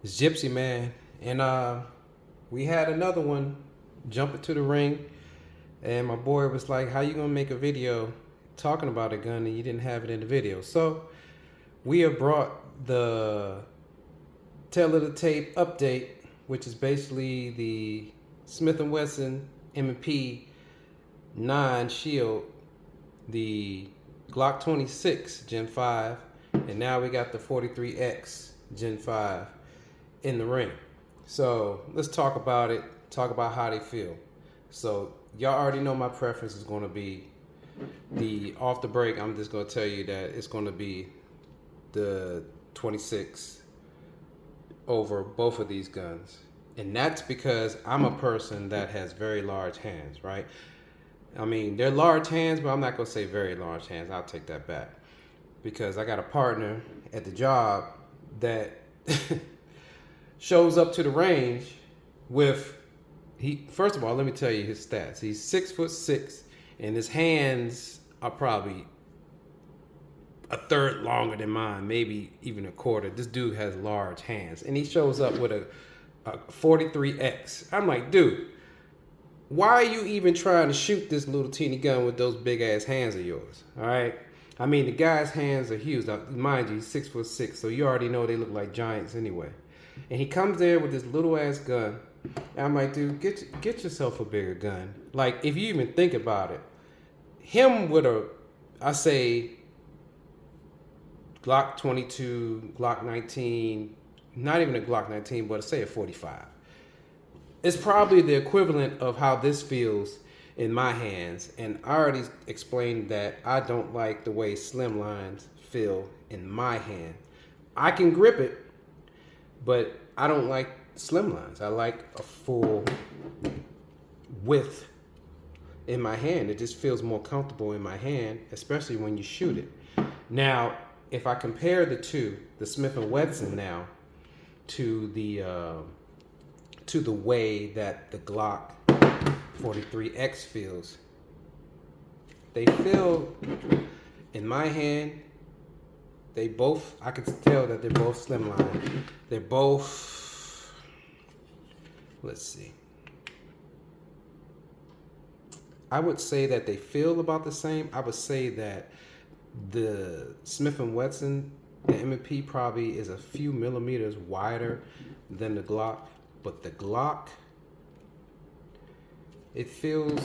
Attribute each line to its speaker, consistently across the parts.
Speaker 1: It's Gypsy Man, and we had another one jump into the ring, and my boy was like, "How you gonna make a video talking about a gun and you didn't have it in the video?" So we have brought the tail of the tape update, which is basically the Smith and Wesson M&P 9 Shield, the Glock 26 Gen 5, and now we got the 43X Gen 5 in the ring. So let's talk about it, talk about how they feel. So y'all already know my preference is going to be the off the break. I'm just going to tell you that it's going to be the 26 over both of these guns. And that's because I'm a person that has very large hands, right? I mean, they're large hands, but I'm not going to say very large hands. I'll take that back. Because I got a partner at the job that shows up to the range with, first of all, let me tell you his stats. He's 6'6", and his hands are probably a third longer than mine, maybe even a quarter. This dude has large hands, and he shows up with a 43X. I'm like, dude, why are you even trying to shoot this little teeny gun with those big ass hands of yours? All right. I mean, the guy's hands are huge. Now, mind you, he's 6'6", so you already know they look like giants anyway. And he comes there with this little ass gun. And I'm like, dude, get yourself a bigger gun. Like, if you even think about it, him with I say, Glock 22, Glock 19, not even a Glock 19, but say a 45. It's probably the equivalent of how this feels in my hands. And I already explained that I don't like the way slim lines feel in my hand. I can grip it, but I don't like slim lines. I like a full width in my hand. It just feels more comfortable in my hand, especially when you shoot it. Now, if I compare the two, the Smith & Wesson now, to the way that the Glock 43X feels, they feel, in my hand, they both, I can tell that they're both slimline. They're both, let's see. I would say that they feel about the same. I would say that the Smith & Wesson, the M&P probably is a few millimeters wider than the Glock. But the Glock, they feel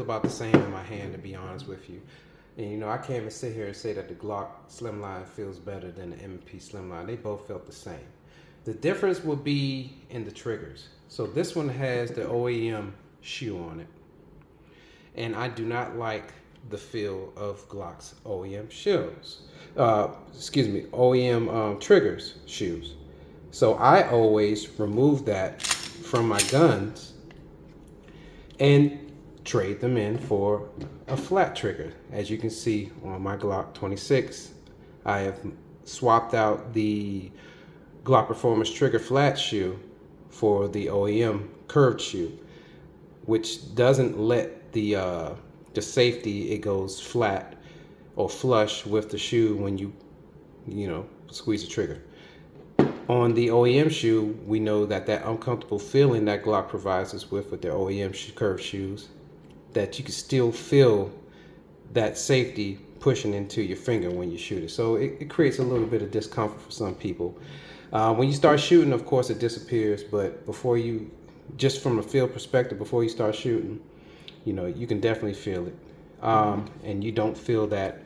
Speaker 1: about the same in my hand, to be honest with you. And you know, I can't even sit here and say that the Glock Slimline feels better than the M&P Slimline. They both felt the same. The difference will be in the triggers. So this one has the OEM shoe on it. And I do not like the feel of Glock's OEM shoes. OEM triggers shoes. So I always remove that from my guns and trade them in for a flat trigger. As you can see on my Glock 26, I have swapped out the Glock Performance Trigger flat shoe for the OEM curved shoe, which doesn't let the safety, it goes flat or flush with the shoe when you squeeze the trigger. On the OEM shoe, we know that uncomfortable feeling that Glock provides us with their OEM curved shoes, that you can still feel that safety pushing into your finger when you shoot it. So it creates a little bit of discomfort for some people. When you start shooting, of course, it disappears. But just from a feel perspective, before you start shooting, you can definitely feel it. And you don't feel that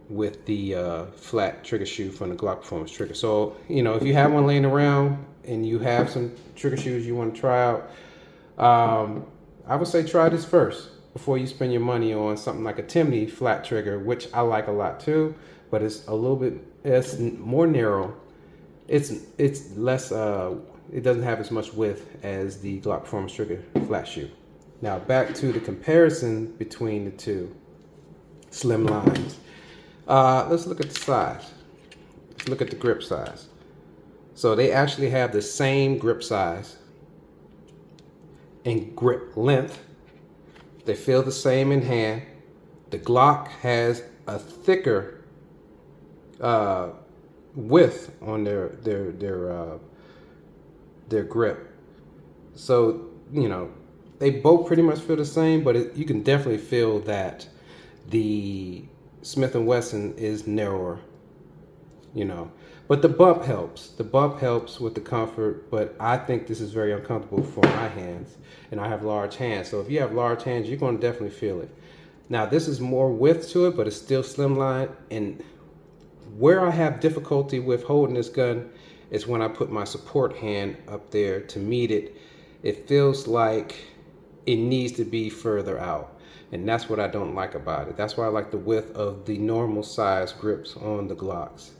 Speaker 1: with the flat trigger shoe from the Glock Performance Trigger. So, if you have one laying around and you have some trigger shoes you want to try out, I would say try this first before you spend your money on something like a Timney flat trigger, which I like a lot too, but it's more narrow. It's less, it doesn't have as much width as the Glock Performance Trigger flat shoe. Now back to the comparison between the two slim lines. Let's look at the size. Let's look at the grip size. So they actually have the same grip size and grip length. They feel the same in hand. The Glock has a thicker width on their grip. So, you know, they both pretty much feel the same, but you can definitely feel that the Smith & Wesson is narrower, you know. But the bump helps. The bump helps with the comfort, but I think this is very uncomfortable for my hands, and I have large hands. So if you have large hands, you're going to definitely feel it. Now, this is more width to it, but it's still slimline. And where I have difficulty with holding this gun is when I put my support hand up there to meet it. It feels like it needs to be further out. And that's what I don't like about it. That's why I like the width of the normal size grips on the Glocks.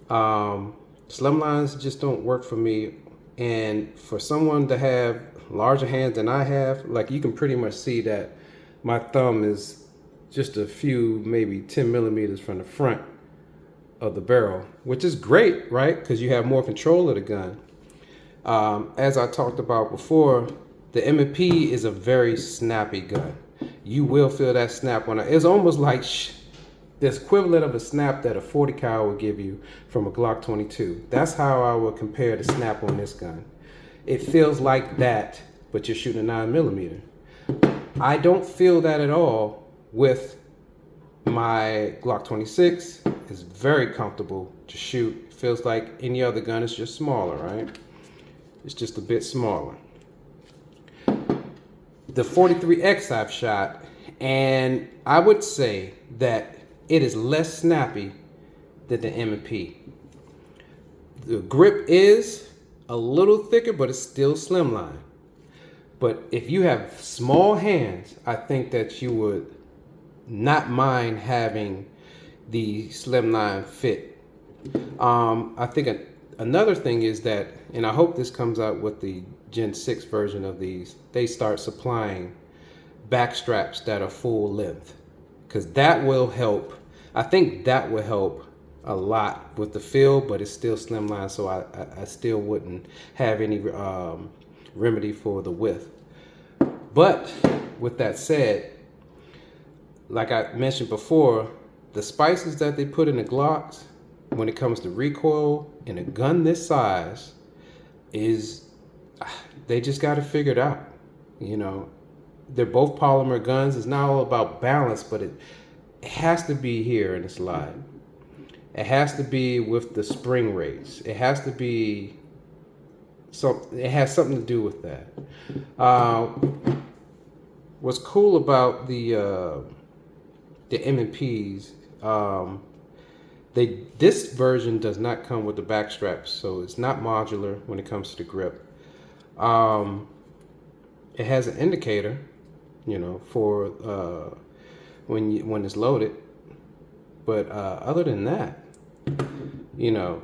Speaker 1: Slimlines just don't work for me. And for someone to have larger hands than I have, like, you can pretty much see that my thumb is just a few, maybe 10 millimeters from the front of the barrel, which is great, right? Because you have more control of the gun. As I talked about before, the M&P is a very snappy gun. You will feel that snap it's almost like the equivalent of a snap that a 40 cal would give you from a Glock 22. That's how I would compare the snap on this gun. It feels like that, but you're shooting a 9mm. I don't feel that at all with my Glock 26. It's very comfortable to shoot. It feels like any other gun. It's just smaller, right? It's just a bit smaller. The 43X I've shot, and I would say that it is less snappy than the M&P. The grip is a little thicker, but it's still slimline. But if you have small hands, I think that you would not mind having the slimline fit. I think another thing is that, and I hope this comes out with the Gen 6 version of these, they start supplying back straps that are full length, because that will help. I think that will help a lot with the feel, but it's still slimline, so I still wouldn't have any remedy for the width. But with that said, like I mentioned before, the spices that they put in the Glocks when it comes to recoil in a gun this size is, they just got to figure it out. You know, they're both polymer guns. It's not all about balance, but it has to be here in the slide. It has to be with the spring rates. It has to be it has something to do with that. What's cool about the M&Ps, this version does not come with the back straps, so it's not modular when it comes to the grip. It has an indicator, you know, for when it's loaded, but other than that, you know,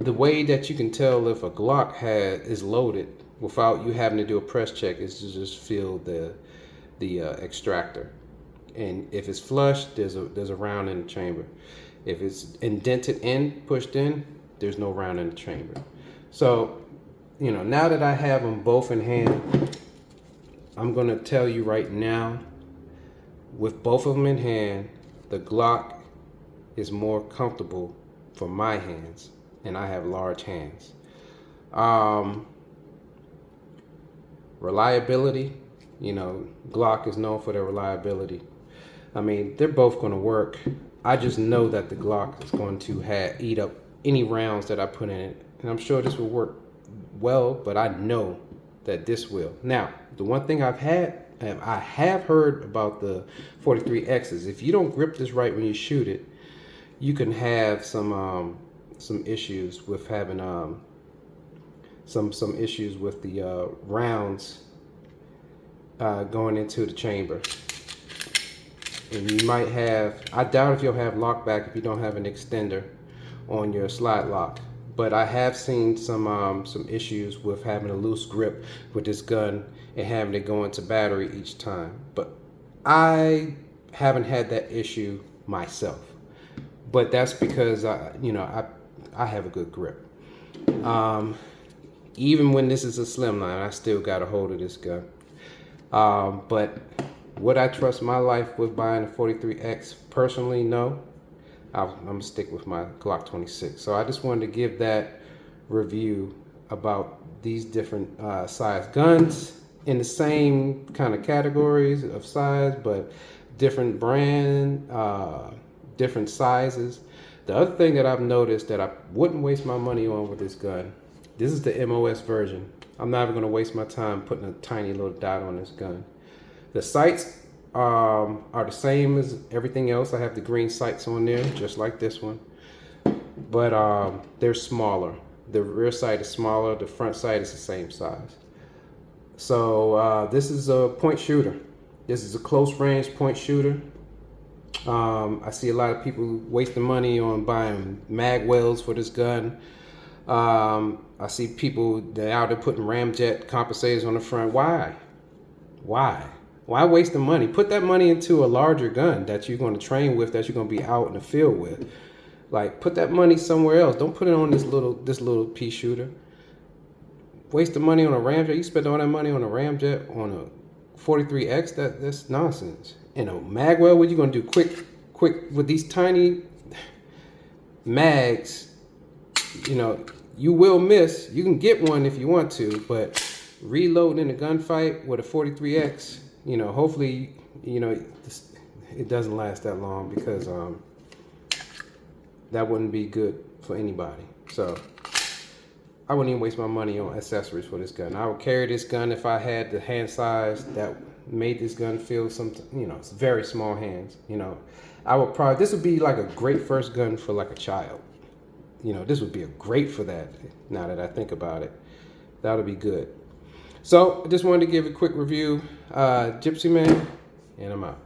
Speaker 1: the way that you can tell if a Glock is loaded without you having to do a press check is to just feel the extractor, and if it's flush, there's a round in the chamber. If it's indented in, pushed in, there's no round in the chamber. So, you know, now that I have them both in hand, I'm gonna tell you right now, with both of them in hand, the Glock is more comfortable for my hands, and I have large hands. Reliability, you know, Glock is known for their reliability. I mean, they're both gonna work. I just know that the Glock is going to eat up any rounds that I put in it, and I'm sure this will work well, but I know that this will. Now, the one thing I have heard about the 43Xs, if you don't grip this right when you shoot it, you can have some issues with having some issues with the rounds going into the chamber. And you might have, I doubt if you'll have lockback if you don't have an extender on your slide lock. But I have seen some issues with having a loose grip with this gun and having it go into battery each time. But I haven't had that issue myself. But that's because I have a good grip. Even when this is a slimline, I still got a hold of this gun. But would I trust my life with buying a 43X? Personally, no. I'm gonna stick with my Glock 26. So I just wanted to give that review about these different size guns in the same kind of categories of size, but different brand, different sizes. The other thing that I've noticed that I wouldn't waste my money on with this gun, this is the MOS version. I'm not even gonna waste my time putting a tiny little dot on this gun. The sights are the same as everything else. I have the green sights on there, just like this one, but they're smaller. The rear sight is smaller, the front sight is the same size. So this is a point shooter. This is a close range point shooter. I see a lot of people wasting money on buying mag welds for this gun. I see people that out there putting ramjet compensators on the front. Why? Why waste the money? Put that money into a larger gun that you're going to train with, that you're going to be out in the field with. Like, put that money somewhere else. Don't put it on this little pea shooter. Waste the money on a ramjet. You spend all that money on a ramjet on a 43X. That's nonsense. And a mag well, what you gonna do? Quick with these tiny mags. You know, you will miss. You can get one if you want to, but reloading in a gunfight with a 43X, you know, hopefully, you know, it doesn't last that long, because that wouldn't be good for anybody. So I wouldn't even waste my money on accessories for this gun. I would carry this gun if I had the hand size that made this gun feel you know, it's very small hands. You know, this would be like a great first gun for like a child. You know, this would be a great for that. Now that I think about it, that would be good. So I just wanted to give a quick review. Gypsy Man, and I'm out.